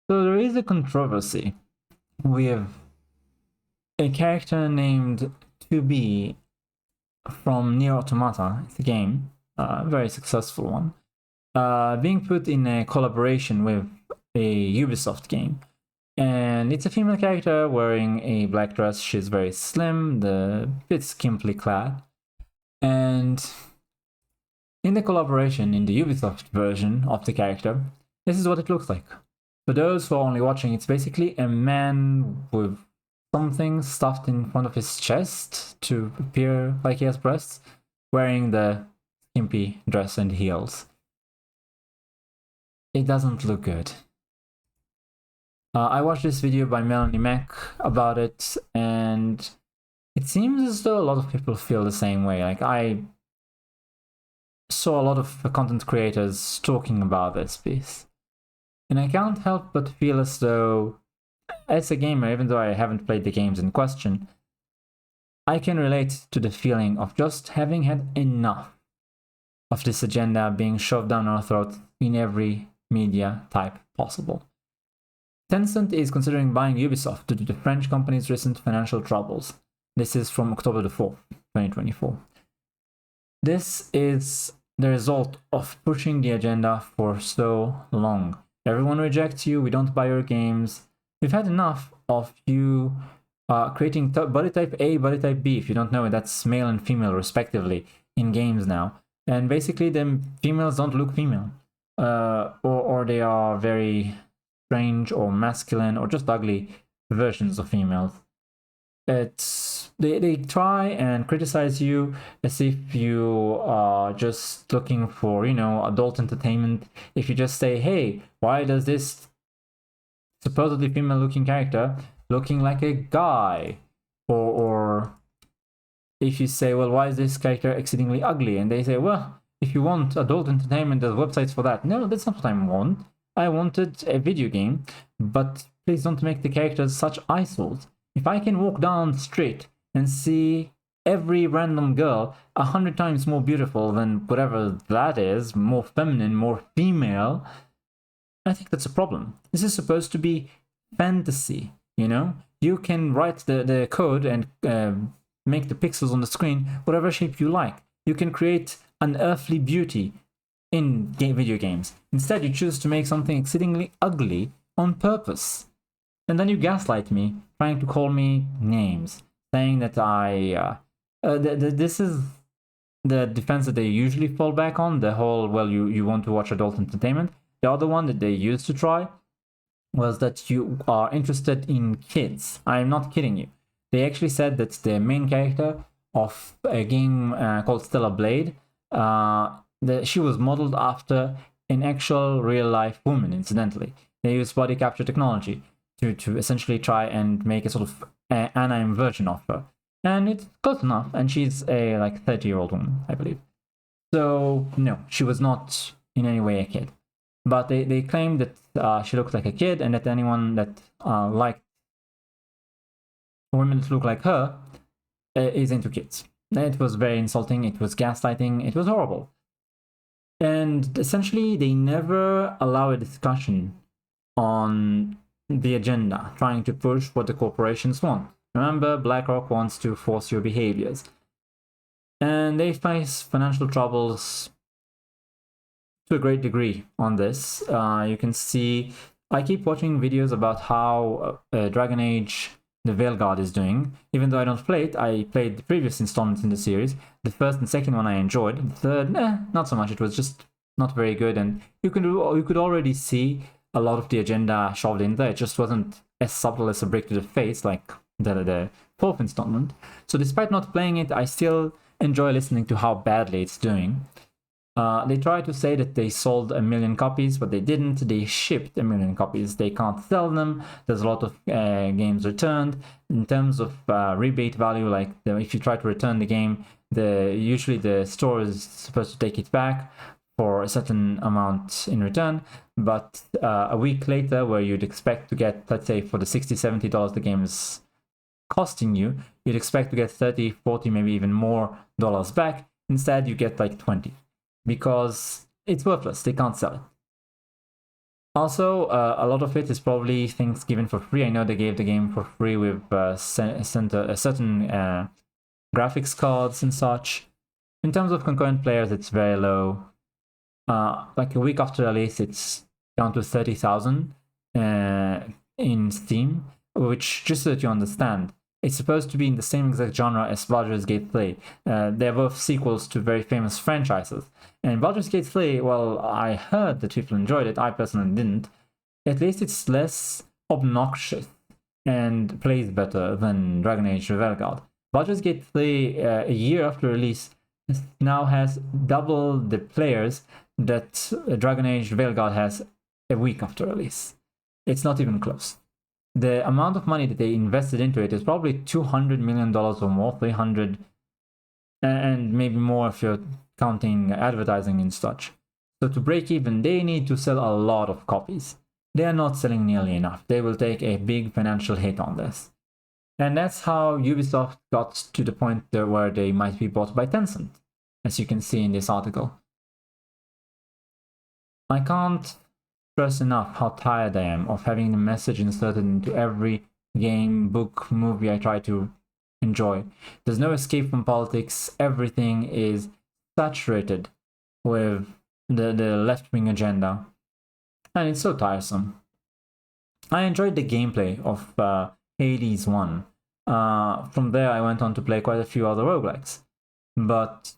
So there is a controversy with a character named 2B from Nier Automata. It's a game, a very successful one, being put in a collaboration with a Ubisoft game. And it's a female character wearing a black dress. She's very slim, the bit skimpily clad. And in the collaboration, in the Ubisoft version of the character, this is what it looks like. For those who are only watching, it's basically a man with something stuffed in front of his chest to appear like he has breasts, wearing the skimpy dress and heels. It doesn't look good. I watched this video by Melanie Mack about it, and it seems as though a lot of people feel the same way. Like, I saw a lot of content creators talking about this piece, and I can't help but feel as though, as a gamer, even though I haven't played the games in question, I can relate to the feeling of just having had enough of this agenda being shoved down our throat in every media type possible. Tencent is considering buying Ubisoft due to the French company's recent financial troubles. This is from October the 4th, 2024. This is the result of pushing the agenda for so long. Everyone rejects you, we don't buy your games. We've had enough of you creating body type A, body type B. If you don't know it, that's male and female respectively in games now. And basically, the females don't look female. Or they are very strange or masculine or just ugly versions of females. They try and criticize you as if you are just looking for, adult entertainment. If you just say, hey, why does this supposedly female looking character looking like a guy? Or if you say, well, why is this character exceedingly ugly? And they say, well, if you want adult entertainment, there's websites for that. No, that's not what I want. I wanted a video game, but please don't make the characters such eyesores. If I can walk down the street and see every random girl 100 times more beautiful than whatever that is, more feminine, more female, I think that's a problem. This is supposed to be fantasy, You can write the code and make the pixels on the screen whatever shape you like. You can create an earthly beauty in video games. Instead, you choose to make something exceedingly ugly on purpose. And then you gaslight me, trying to call me names, saying that this is the defense that they usually fall back on, the whole, well, you want to watch adult entertainment. The other one that they used to try was that you are interested in kids. I'm not kidding you. They actually said that the main character of a game called Stellar Blade, she was modeled after an actual real-life woman, incidentally. They used body capture technology to essentially try and make a sort of anime version of her. And it's close enough, and she's a 30-year-old woman, I believe. So, no, she was not in any way a kid. But they claimed that she looked like a kid, and that anyone that liked women that look like her is into kids. It was very insulting, it was gaslighting, it was horrible. And essentially, they never allow a discussion on the agenda, trying to push what the corporations want. Remember, BlackRock wants to force your behaviors. And they face financial troubles to a great degree on this. You can see, I keep watching videos about how Dragon Age the Veilguard is doing. Even though I don't play it, I played the previous installments in the series. The first and second one I enjoyed. The third, not so much. It was just not very good, and you could already see a lot of the agenda shoved in there. It just wasn't as subtle as a brick to the face like the fourth installment. So despite not playing it, I still enjoy listening to how badly it's doing. They try to say that they sold 1 million copies, but they didn't. They shipped 1 million copies. They can't sell them. There's a lot of games returned. In terms of rebate value, if you try to return the game, usually the store is supposed to take it back for a certain amount in return. But a week later, where you'd expect to get, let's say, for the $60, $70 the game is costing you, you'd expect to get 30, 40, maybe even more dollars back. Instead, you get 20. Because it's worthless, they can't sell it. Also, a lot of it is probably things given for free. I know they gave the game for free with certain graphics cards and such. In terms of concurrent players, it's very low. Like a week after release, it's down to 30,000 in Steam, which, just so that you understand, it's supposed to be in the same exact genre as Baldur's Gate 3. They're both sequels to very famous franchises. And Baldur's Gate 3, well, I heard that people enjoyed it. I personally didn't. At least it's less obnoxious and plays better than Dragon Age Revelguard. Baldur's Gate 3, a year after release, now has double the players that Dragon Age Veilguard has a week after release. It's not even close. The amount of money that they invested into it is probably $200 million or more, 300, and maybe more if you're counting advertising and such. So to break even, they need to sell a lot of copies. They are not selling nearly enough. They will take a big financial hit on this. And that's how Ubisoft got to the point where they might be bought by Tencent, as you can see in this article. I can't stress enough how tired I am of having the message inserted into every game, book, movie I try to enjoy. There's no escape from politics. Everything is saturated with the left-wing agenda. And it's so tiresome. I enjoyed the gameplay of Hades 1. From there, I went on to play quite a few other roguelikes. But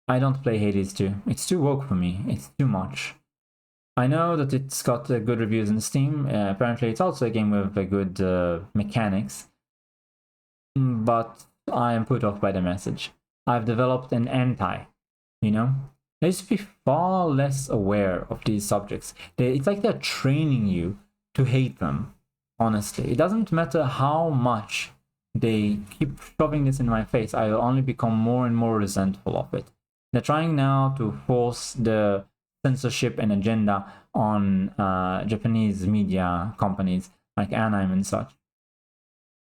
I don't play Hades 2. It's too woke for me. It's too much. I know that it's got good reviews in Steam. Apparently, it's also a game with good mechanics. But I am put off by the message. I've developed an anti, you know? I used to be far less aware of these subjects. It's like they're training you to hate them, honestly. It doesn't matter how much they keep shoving this in my face, I will only become more and more resentful of it. They're trying now to force the censorship and agenda on Japanese media companies like Anime and such.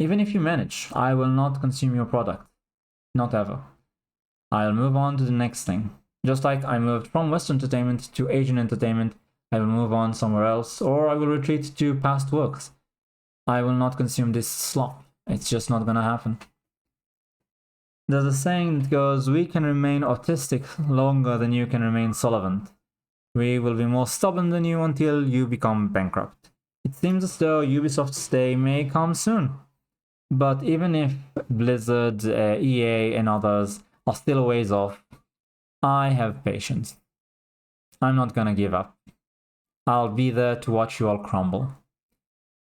Even if you manage, I will not consume your product. Not ever. I'll move on to the next thing. Just like I moved from Western entertainment to Asian entertainment, I will move on somewhere else, or I will retreat to past works. I will not consume this slop. It's just not gonna happen. There's a saying that goes, we can remain autistic longer than you can remain solvent. We will be more stubborn than you until you become bankrupt. It seems as though Ubisoft's day may come soon. But even if Blizzard, EA and others are still a ways off, I have patience. I'm not gonna give up. I'll be there to watch you all crumble.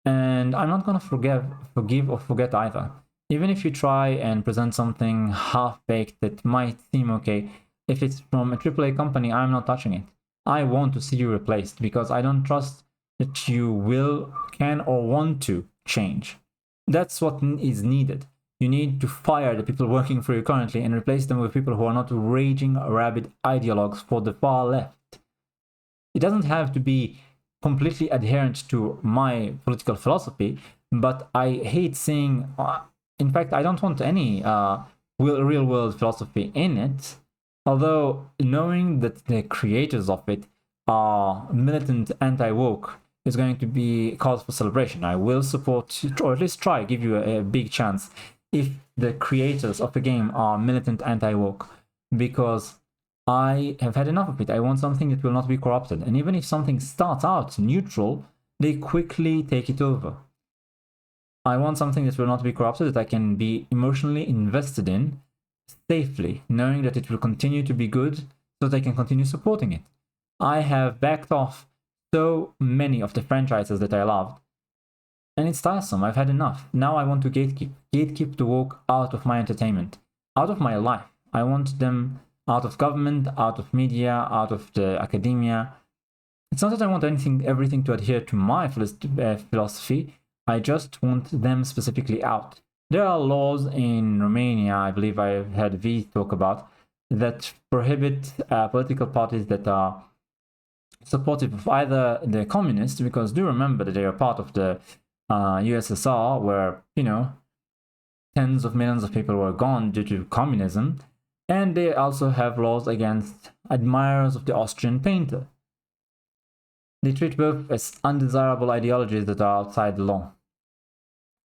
And I'm not gonna forgive or forget either. Even if you try and present something half-baked that might seem okay, if it's from a AAA company, I'm not touching it. I want to see you replaced because I don't trust that you will, can, or want to change. That's what is needed. You need to fire the people working for you currently and replace them with people who are not raging, rabid ideologues for the far left. It doesn't have to be completely adherent to my political philosophy, but I hate seeing... in fact, I don't want any real-world philosophy in it, although knowing that the creators of it are militant anti-woke is going to be cause for celebration. I will support, or at least try, give you a big chance if the creators of the game are militant anti-woke, because I have had enough of it. I want something that will not be corrupted. And even if something starts out neutral, they quickly take it over. I want something that will not be corrupted, that I can be emotionally invested in safely, knowing that it will continue to be good so that I can continue supporting it. I have backed off so many of the franchises that I loved, and it's tiresome. I've had enough. Now I want to gatekeep the woke out of my entertainment, out of my life. I want them out of government, out of media, out of the academia. It's not that I want everything to adhere to my philosophy. I just want them specifically out. There are laws in Romania, I believe I had V talk about, that prohibit political parties that are supportive of either the communists, because do remember that they are part of the USSR, where, you know, tens of millions of people were gone due to communism, and they also have laws against admirers of the Austrian painter. They treat both as undesirable ideologies that are outside the law.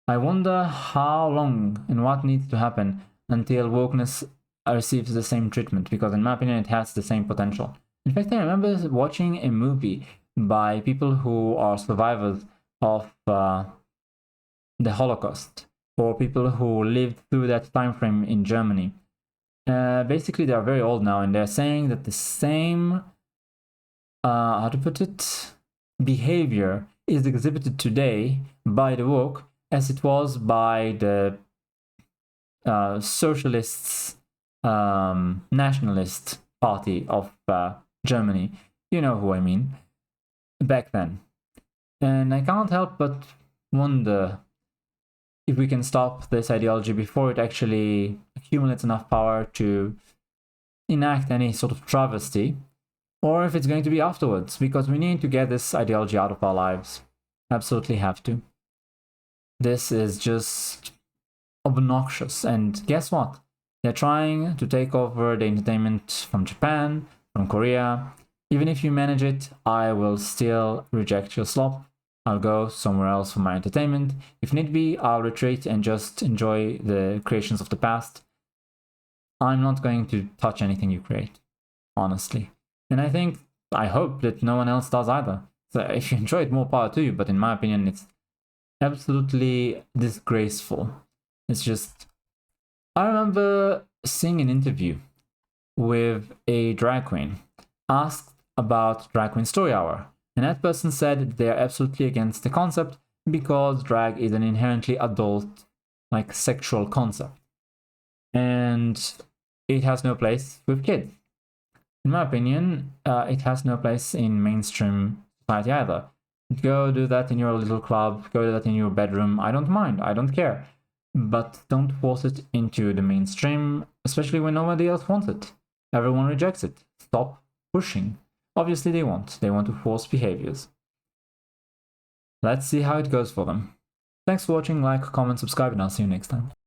I wonder how long and what needs to happen until wokeness receives the same treatment, because in my opinion it has the same potential. In fact, I remember watching a movie by people who are survivors of the Holocaust, or people who lived through that time frame in Germany. Basically, they are very old now, and they're saying that the same, how to put it, behavior is exhibited today by the woke as it was by the socialists, nationalist party of Germany. You know who I mean. Back then. And I can't help but wonder if we can stop this ideology before it actually accumulates enough power to enact any sort of travesty, or if it's going to be afterwards, because we need to get this ideology out of our lives. Absolutely have to. This is just obnoxious, and guess what? They're trying to take over the entertainment from Japan, from Korea. Even if you manage it, I will still reject your slop. I'll go somewhere else for my entertainment. If need be, I'll retreat and just enjoy the creations of the past. I'm not going to touch anything you create, honestly. And I hope that no one else does either. So if you enjoy it, more power to you, but in my opinion, it's absolutely disgraceful. It's just... I remember seeing an interview with a drag queen asked about Drag Queen Story Hour, and that person said they're absolutely against the concept because drag is an inherently adult, like, sexual concept, and it has no place with kids. In my opinion, it has no place in mainstream society either. Go do that in your little club, go do that in your bedroom. I don't mind, I don't care. But don't force it into the mainstream, especially when nobody else wants it. Everyone rejects it. Stop pushing. Obviously they want to force behaviors. Let's see how it goes for them. Thanks for watching, like, comment, subscribe, and I'll see you next time.